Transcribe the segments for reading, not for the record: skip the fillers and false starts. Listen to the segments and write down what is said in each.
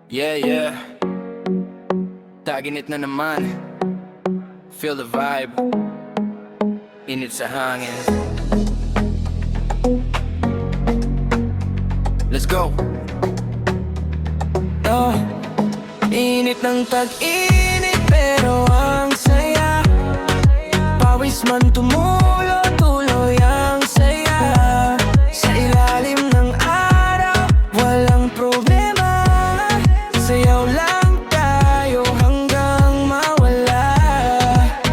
Yeah, yeah. Taginit na naman. Feel the vibe. Init sa hangin. Let's go. Oh, init ng tag-init pero ang saya. Pawis man tumulo, tuloy ang saya. Sa ilalim ng araw, walang problema. Sayaw lang tayo hanggang mawala.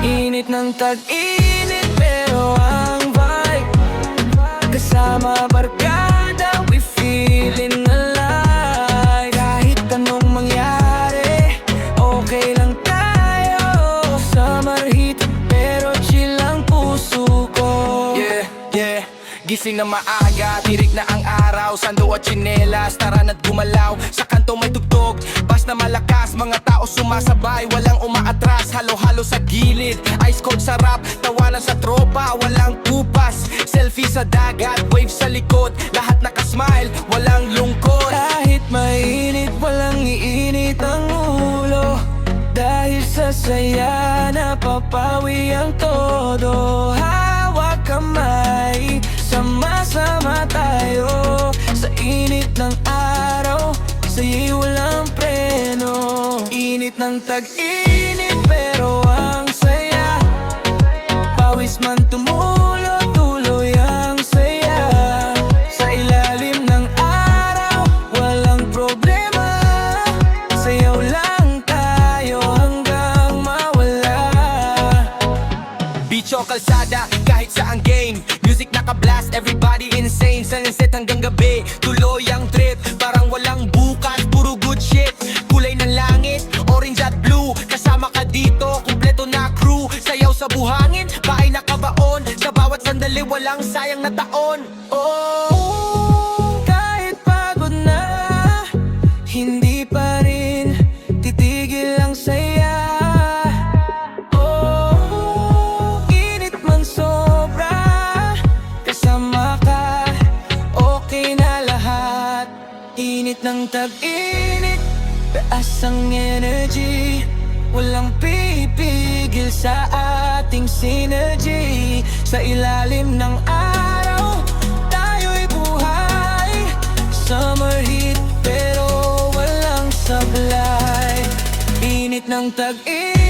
Init ng tag-init pero ang vibe. Kasama barkada, we feeling alive. Kahit anong mangyari, okay lang tayo. Summer heat, pero chill ang puso ko. Yeah, yeah. Gising na maaga, tirik na ang araw. Sando at tsinelas, tara na't gumalaw. Sa kanto may tugtog, bas na malakas. Mga tao sumasabay, walang umaatras. Halo-halo sa gilid, ice cold sarap. Tawanan sa tropa, walang kupas. Selfie sa dagat, wave sa likod. Lahat nakasmile, walang lungkot. Kahit mainit, walang iinit ang ulo. Dahil sa saya, napapawi ang todo. Hawak kamay, sama-sama tayo. Sa init ng araw, sa'yo'y walang preno. Init ng tag-init, pero ang saya. Pawis man tumulo, tuloy ang saya. Sa ilalim ng araw, walang problema. Sayaw lang tayo hanggang mawala. Beach o kalsada, kahit saang game. Music naka-blast, everybody insane. Sunset hanggang gabi, tuloy ang trip. Parang walang bukas, puro good shit. Kulay ng langit, orange at blue. Kasama ka dito, kumpleto na crew. Sayaw sa buhangin, bahay nakabaon. Sa bawat sandali, walang sayang na taon. Oh, kahit pagod na, hindi pa rin titigil ang saya. Oh, init man sobra, kasama ka, okay na lahat. Init ng tag-init, taas ang energy. Walang pipigil sa ating synergy. Sa ilalim ng araw, tayo'y buhay. Summer heat, pero walang sablay. Init ng tag-init